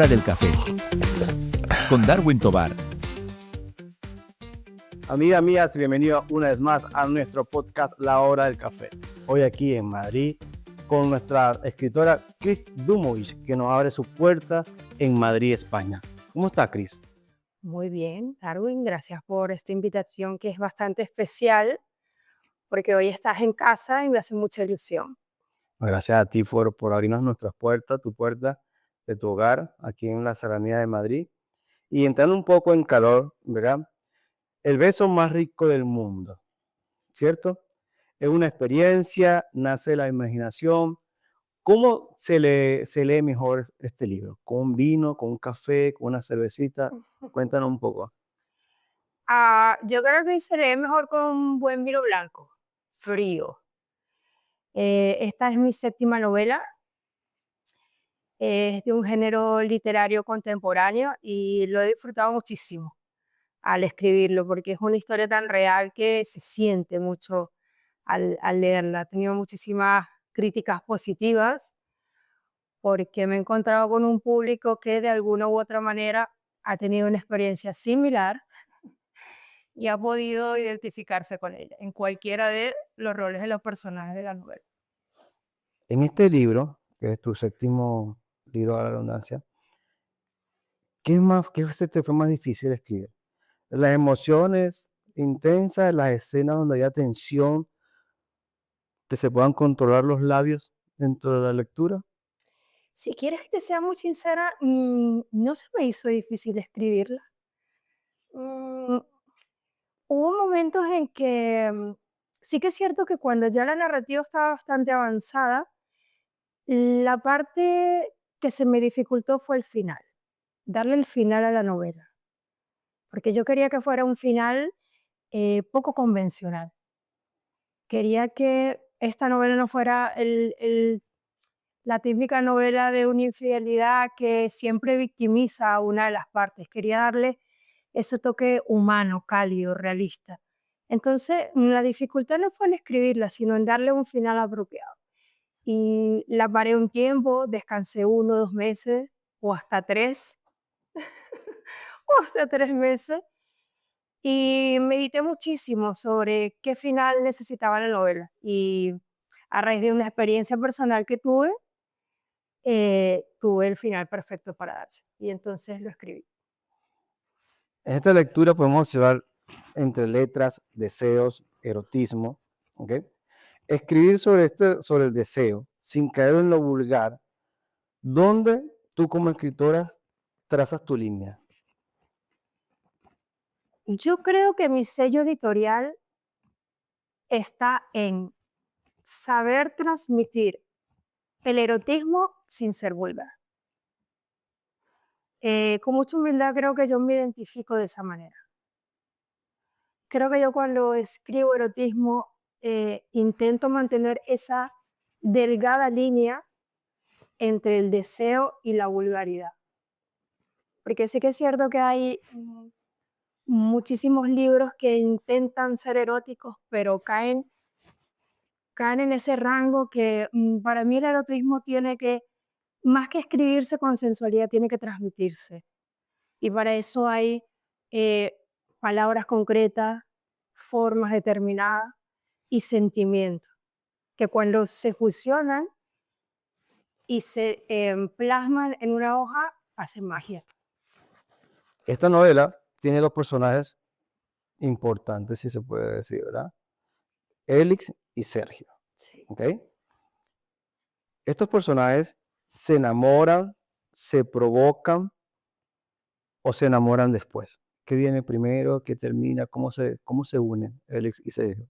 del café, con Darwin Tovar. Amigas mías, bienvenidos una vez más a nuestro podcast La Hora del Café. Hoy aquí en Madrid con nuestra escritora Cris Dumovich, que nos abre su puerta en Madrid, España. ¿Cómo está, Cris? Muy bien, Darwin, gracias por esta invitación que es bastante especial, porque hoy estás en casa y me hace mucha ilusión. Gracias a ti por abrirnos nuestras puertas, tu puerta de tu hogar aquí en la Serranía de Madrid. Y entrando un poco en calor, ¿verdad? El beso más rico del mundo, ¿cierto? Es una experiencia, nace la imaginación. ¿Cómo se lee mejor este libro? ¿Con un vino, con un café, con una cervecita? Cuéntanos un poco. Yo creo que se lee mejor con un buen vino blanco, frío. Esta es mi séptima novela, es de un género literario contemporáneo y lo he disfrutado muchísimo al escribirlo, porque es una historia tan real que se siente mucho al leerla. He tenido muchísimas críticas positivas porque me he encontrado con un público que de alguna u otra manera ha tenido una experiencia similar y ha podido identificarse con ella en cualquiera de los roles de los personajes de la novela. En este libro, que es tu séptimo libro a la redundancia, qué se te fue más difícil escribir? ¿Las emociones intensas, las escenas donde haya tensión, que se puedan controlar los labios dentro de la lectura? Si quieres que te sea muy sincera, no se me hizo difícil escribirla. Mm, Hubo momentos en que sí que es cierto que cuando ya la narrativa estaba bastante avanzada, la parte que se me dificultó fue el final, darle el final a la novela, porque yo quería que fuera un final poco convencional. Quería que esta novela no fuera la típica novela de una infidelidad que siempre victimiza a una de las partes. Quería darle ese toque humano, cálido, realista. Entonces, la dificultad no fue en escribirla, sino en darle un final apropiado. Y la paré un tiempo, descansé 1, 2 meses o hasta 3, o hasta 3 meses, y medité muchísimo sobre qué final necesitaba la novela. Y a raíz de una experiencia personal que tuve el final perfecto para darse. Y entonces lo escribí. En esta lectura podemos observar entre letras, deseos, erotismo, ¿ok? Escribir sobre el deseo, sin caer en lo vulgar, ¿dónde tú como escritora trazas tu línea? Yo creo que mi sello editorial está en saber transmitir el erotismo sin ser vulgar. Con mucha humildad creo que yo me identifico de esa manera. Creo que yo cuando escribo erotismo intento mantener esa delgada línea entre el deseo y la vulgaridad. Porque sí que es cierto que hay muchísimos libros que intentan ser eróticos, pero caen en ese rango que para mí el erotismo tiene que, más que escribirse con sensualidad, tiene que transmitirse. Y para eso hay eh, palabras concretas, formas determinadas y sentimientos, que cuando se fusionan y se plasman en una hoja, hacen magia. Esta novela tiene dos personajes importantes, si se puede decir, ¿verdad? Élix y Sergio, Sí. ¿ok? Estos personajes se enamoran, se provocan o se enamoran después. ¿Qué viene primero? ¿Qué termina? ¿Cómo se unen Élix y Sergio?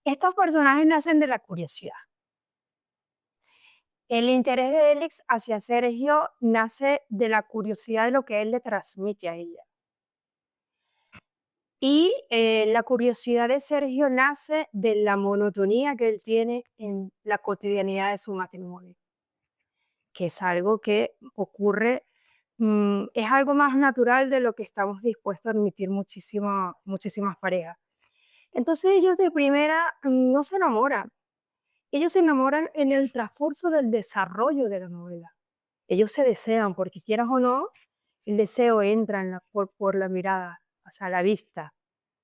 Estos personajes nacen de la curiosidad. El interés de Élix hacia Sergio nace de la curiosidad de lo que él le transmite a ella. Y la curiosidad de Sergio nace de la monotonía que él tiene en la cotidianidad de su matrimonio, que es algo que ocurre, es algo más natural de lo que estamos dispuestos a admitir muchísimas parejas. Entonces ellos de primera no se enamoran, ellos se enamoran en el transcurso del desarrollo de la novela. ellos se desean, porque quieras o no, el deseo entra por la mirada, o sea, la vista.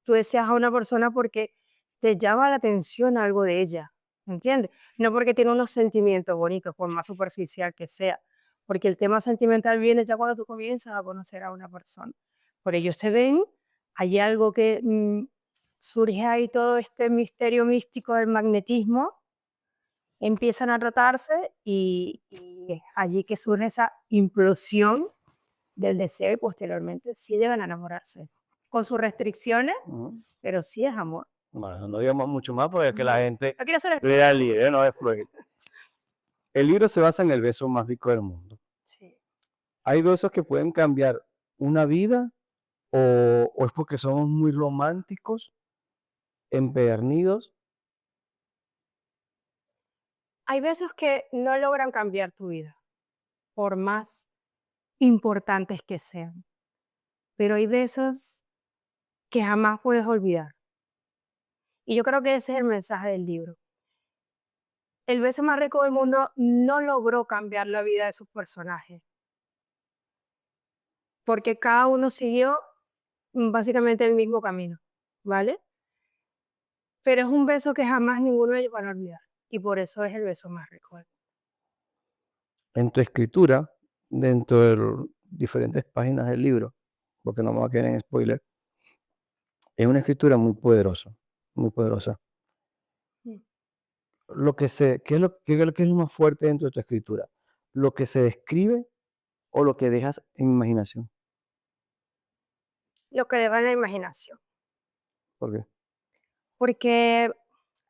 Tú deseas a una persona porque te llama la atención algo de ella, ¿entiendes? No porque tiene unos sentimientos bonitos, por más superficial que sea, porque el tema sentimental viene ya cuando tú comienzas a conocer a una persona. Por ellos se ven, hay algo que surge ahí todo este misterio místico del magnetismo, empiezan a tratarse y es allí que surge esa implosión del deseo y posteriormente sí llegan a enamorarse, con sus restricciones, Ujú. pero sí es amor. Bueno, no digamos mucho más porque es que la gente No quiero ser... lea el libro, no es fluir. El libro se basa en el beso más rico del mundo. Sí. ¿Hay besos que pueden cambiar una vida o es porque somos muy románticos, empedernidos? Hay besos que no logran cambiar tu vida, por más importantes que sean, pero hay besos que jamás puedes olvidar. Y yo creo que ese es el mensaje del libro. El beso más rico del mundo no logró cambiar la vida de sus personajes, porque cada uno siguió básicamente el mismo camino, ¿vale? Pero es un beso que jamás ninguno de ellos van a olvidar, y por eso es el beso más rico. En tu escritura, dentro de las diferentes páginas del libro, porque no me va a quedar en spoiler, es una escritura muy poderosa, muy poderosa. Mm. ¿Qué es lo más fuerte dentro de tu escritura? ¿Lo que se describe o lo que dejas en imaginación? Lo que deba la imaginación, ¿Por qué? porque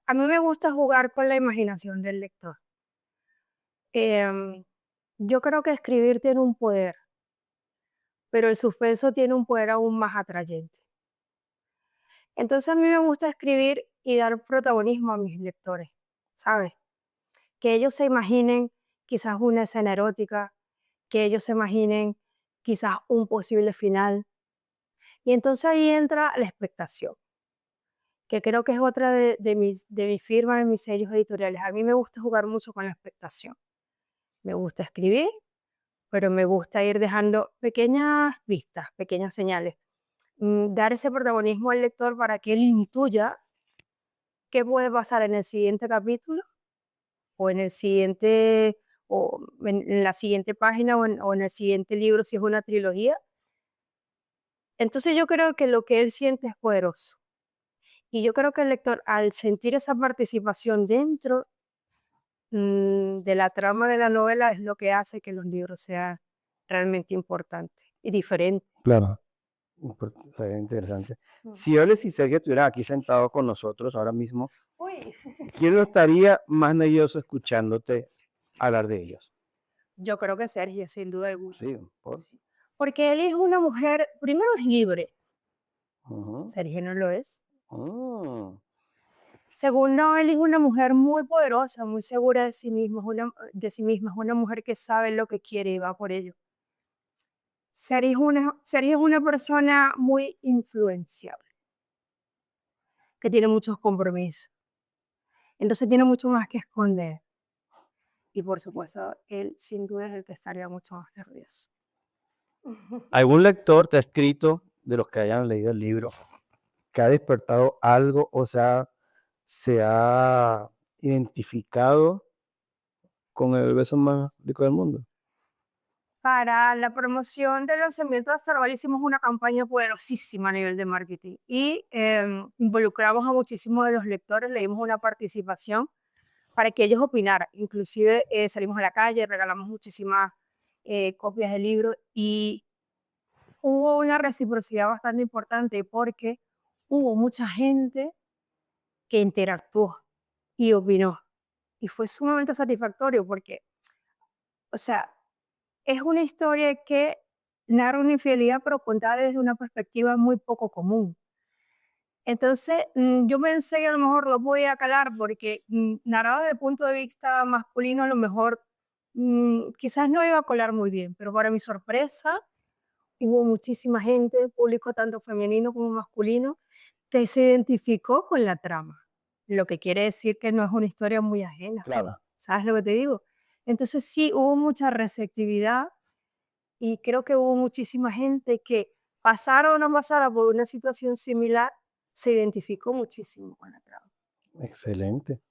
a mí me gusta jugar con la imaginación del lector. Em, yo creo que escribir tiene un poder, pero el suspenso tiene un poder aún más atrayente. Entonces a mí me gusta escribir y dar protagonismo a mis lectores, ¿sabes? Que ellos se imaginen quizás una escena erótica, que ellos se imaginen quizás un posible final. Y entonces ahí entra la expectación, que creo que es otra de mi firma, de mis sellos editoriales. A mí me gusta jugar mucho con la expectación. Me gusta escribir, pero me gusta ir dejando pequeñas pistas, pequeñas señales. Dar ese protagonismo al lector para que él intuya qué puede pasar en el siguiente capítulo o en el siguiente, o en la siguiente página o en el siguiente libro si es una trilogía. Entonces yo creo que lo que él siente es poderoso. Y yo creo que el lector, al sentir esa participación dentro de la trama de la novela, es lo que hace que los libros sean realmente importantes y diferentes. Claro. Sería interesante. Si Oles y Sergio estuvieran aquí sentados con nosotros ahora mismo, Uy. ¿quién no estaría más nervioso escuchándote hablar de ellos? Yo creo que Sergio, sin duda alguna. Sí, por. Porque él es una mujer, primero es libre, Ujú. Sergio no lo es. Mm. Segundo, él es una mujer muy poderosa, muy segura de sí misma, es una mujer que sabe lo que quiere y va por ello. Sergio es una persona muy influenciable, que tiene muchos compromisos, entonces tiene mucho más que esconder. Y por supuesto, él sin duda es el que estaría mucho más nervioso. ¿Algún lector te ha escrito, de los que hayan leído el libro, que ha despertado algo, o sea, se ha identificado con el beso más rico del mundo? Para la promoción del lanzamiento de Astroval hicimos una campaña poderosísima a nivel de marketing y involucramos a muchísimos de los lectores, le dimos una participación para que ellos opinaran. Inclusive salimos a la calle, regalamos muchísimas copias del libro y hubo una reciprocidad bastante importante porque hubo mucha gente que interactuó y opinó. Y fue sumamente satisfactorio porque, o sea, es una historia que narra una infidelidad, pero contada desde una perspectiva muy poco común. Entonces, yo pensé que a lo mejor lo podía calar porque narrado desde el punto de vista masculino, a lo mejor quizás no iba a colar muy bien, pero para mi sorpresa, hubo muchísima gente, público tanto femenino como masculino, que se identificó con la trama, lo que quiere decir que no es una historia muy ajena. Claro. ¿Sabes lo que te digo? Entonces sí, hubo mucha receptividad y creo que hubo muchísima gente que pasara o no pasara por una situación similar, se identificó muchísimo con la trama. Excelente.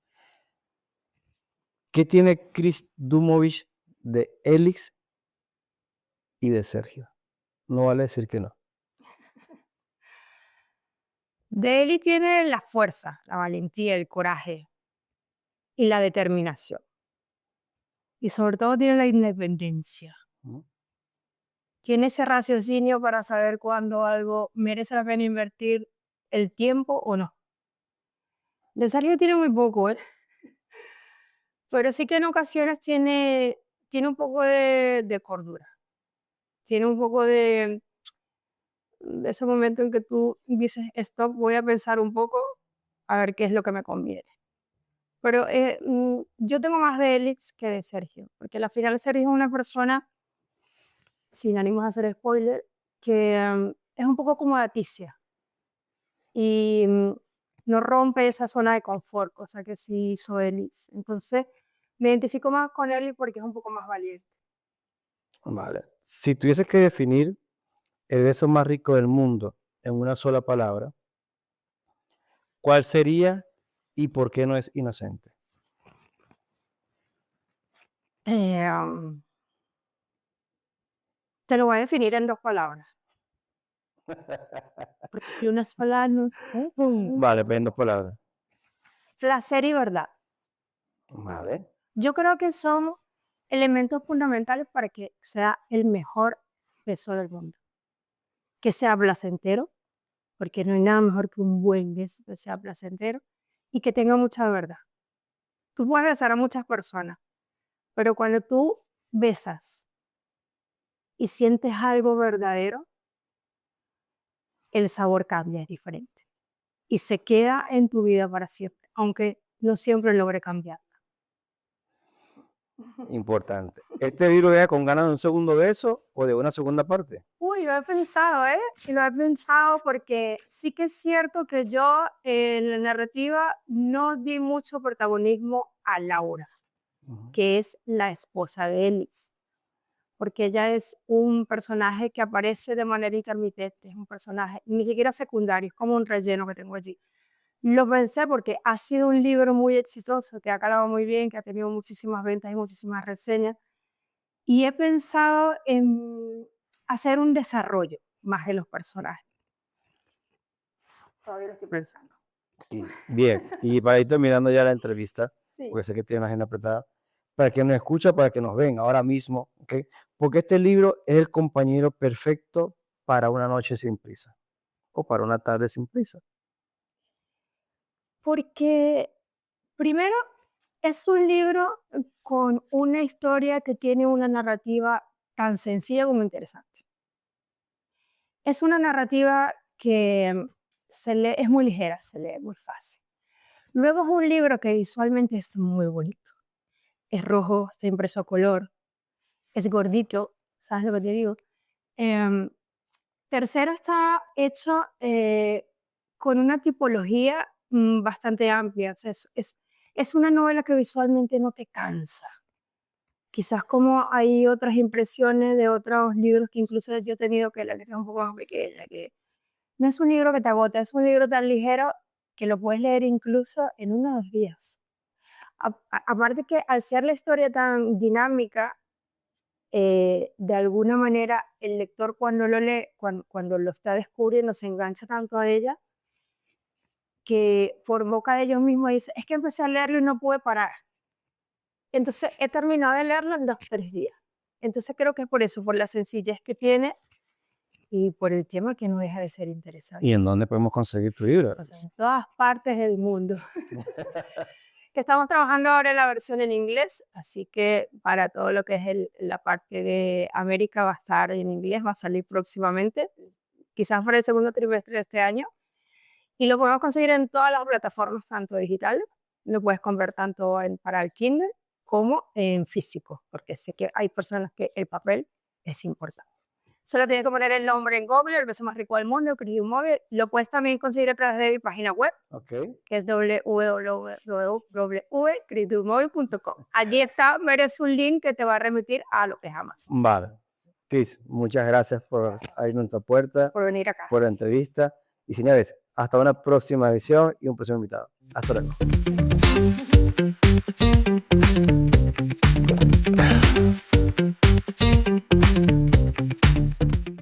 ¿Qué tiene Chris Dumovich de Elix y de Sergio? No vale decir que no. Daly tiene la fuerza, la valentía, el coraje y la determinación. Y sobre todo tiene la independencia. Ujú. Tiene ese raciocinio para saber cuándo algo merece la pena invertir el tiempo o no. De Sergio tiene muy poco, ¿eh? Pero sí que en ocasiones tiene un poco de cordura. Tiene un poco de ese momento en que tú dices, stop, voy a pensar un poco a ver qué es lo que me conviene. Pero yo tengo más de Elix que de Sergio, porque al final Sergio es una persona, sin ánimos de hacer spoiler, que es un poco como Leticia y no rompe esa zona de confort, cosa que sí hizo Elix. Entonces me identifico más con él porque es un poco más valiente. Vale. Si tuvieses que definir el beso más rico del mundo en una sola palabra, ¿cuál sería y por qué no es inocente? Eh, Te lo voy a definir en 2 palabras. Y unas palabras, Vale, pues en 2 palabras. placer y verdad. Vale. Yo creo que son elementos fundamentales para que sea el mejor beso del mundo. Que sea placentero, porque no hay nada mejor que un buen beso que sea placentero y que tenga mucha verdad. Tú puedes besar a muchas personas, pero cuando tú besas y sientes algo verdadero, el sabor cambia, es diferente. Y se queda en tu vida para siempre, aunque no siempre logre cambiar. Importante. ¿Este libro deja con ganas de un segundo beso o de una segunda parte? Uy, lo he pensado, ¿eh? Y lo he pensado porque sí que es cierto que yo en la narrativa no di mucho protagonismo a Laura, Ujú. que es la esposa de Ellis, porque ella es un personaje que aparece de manera intermitente, es un personaje ni siquiera secundario, es como un relleno que tengo allí. Lo pensé porque ha sido un libro muy exitoso, que ha calado muy bien, que ha tenido muchísimas ventas y muchísimas reseñas, y he pensado en hacer un desarrollo más de los personajes. Todavía lo estoy pensando. Bien, y para ir terminando ya la entrevista, Sí. porque sé que tiene una agenda apretada, para que nos escucha, para que nos ven ahora mismo, ¿ok? Porque este libro es el compañero perfecto para una noche sin prisa o para una tarde sin prisa. Porque primero es un libro con una historia que tiene una narrativa tan sencilla como interesante. Es una narrativa que se lee, es muy ligera, se lee muy fácil. Luego es un libro que visualmente es muy bonito. Es rojo, está impreso a color, es gordito, ¿sabes lo que te digo? Em, Tercero, está hecho con una tipología bastante amplia. O sea, es una novela que visualmente no te cansa. Quizás como hay otras impresiones de otros libros que incluso yo he tenido que la letra es un poco más pequeña, que no es un libro que te agota, es un libro tan ligero que lo puedes leer incluso en 1 o 2 días. Aparte que al ser la historia tan dinámica, de alguna manera el lector cuando lo lee, cuando lo está descubriendo, se engancha tanto a ella que por boca de ellos mismos dice, es que empecé a leerlo y no pude parar. Entonces he terminado de leerlo en 2 o 3 días. Entonces creo que es por eso, por la sencillez que tiene y por el tema que no deja de ser interesante. ¿Y en dónde podemos conseguir tu libro? O sea, en todas partes del mundo. Que estamos trabajando ahora en la versión en inglés, así que para todo lo que es la parte de América va a estar en inglés, va a salir próximamente, quizás para el segundo trimestre de este año, y lo podemos conseguir en todas las plataformas, tanto digitales, lo puedes comprar tanto para el Kindle como en físico, porque sé que hay personas que el papel es importante. Solo tienes que poner el nombre en Google, el beso más rico del mundo, Chris Dumove. Lo puedes también conseguir a través de mi página web, Ok. que es www.chrisdumove.com. Allí está, verás un link que te va a remitir a lo que es Amazon. Vale. Cris, muchas gracias por abrir nuestra puerta, Por venir acá. por la entrevista. Y señores, hasta una próxima edición y un próximo invitado. Hasta luego.